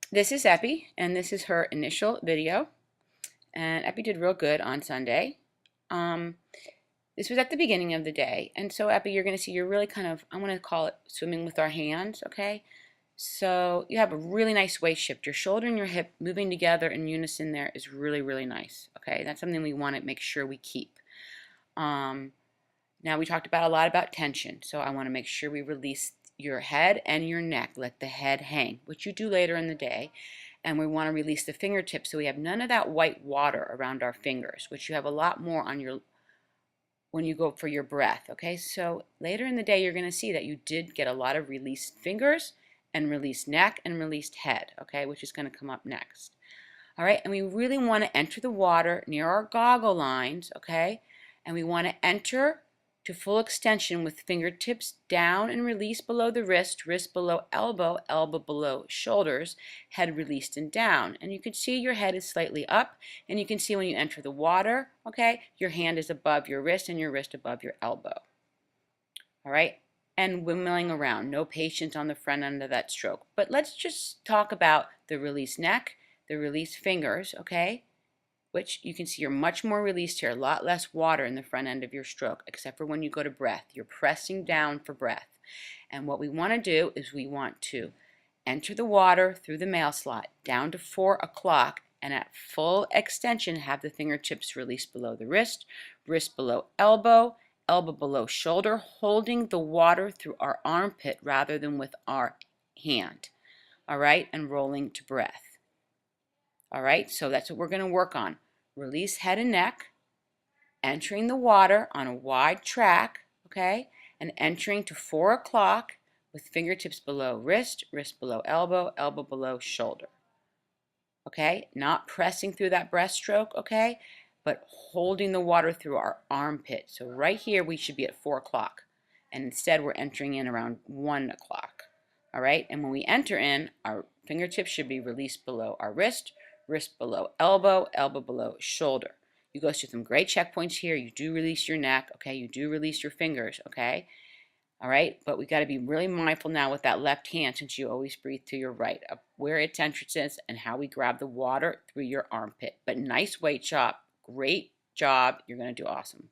This is Epie, and this is her initial video. And Epie did real good on Sunday. Um, this was at the beginning of the day. And so, Epie, you're going to see you're really kind of, I'm going to call it swimming with our hands, okay? So you have a really nice weight shift. Your shoulder and your hip moving together in unison there is really, really nice, okay? That's something we want to make sure we keep. Now we talked about a lot about tension, so I want to make sure we release your head and your neck. Let the head hang, which you do later in the day. And we want to release the fingertips so we have none of that white water around our fingers, which you have a lot more on your when you go for your breath. Okay, so later in the day you're going to see that you did get a lot of released fingers and released neck and released head, okay, which is going to come up next. All right, and we really want to enter the water near our goggle lines, okay, and we want to enter to full extension with fingertips down and release below the wrist, wrist below elbow, elbow below shoulders, head released and down. And you can see your head is slightly up, and you can see when you enter the water, okay, your hand is above your wrist and your wrist above your elbow. All right, and wiggling around, no patience on the front end of that stroke. But let's just talk about the release neck, the release fingers, okay? Which you can see you're much more released here, a lot less water in the front end of your stroke, except for when you go to breath. You're pressing down for breath. And what we want to do is we want to enter the water through the male slot down to 4 o'clock, and at full extension have the fingertips released below the wrist, wrist below elbow, elbow below shoulder, holding the water through our armpit rather than with our hand. All right, and rolling to breath. All right, so that's what we're going to work on. Release head and neck, entering the water on a wide track, okay, and entering to 4 o'clock with fingertips below wrist, wrist below elbow, elbow below shoulder. Okay, not pressing through that breaststroke, okay, but holding the water through our armpit. So right here we should be at 4 o'clock, and instead we're entering in around 1 o'clock. All right, and when we enter in, our fingertips should be released below our wrist, wrist below elbow, elbow below shoulder. You go through some great checkpoints here. You do release your neck, okay? You do release your fingers, okay? All right, but we got to be really mindful now with that left hand, since you always breathe to your right, of where its entrance is and how we grab the water through your armpit. But nice weight chop, great job. You're going to do awesome.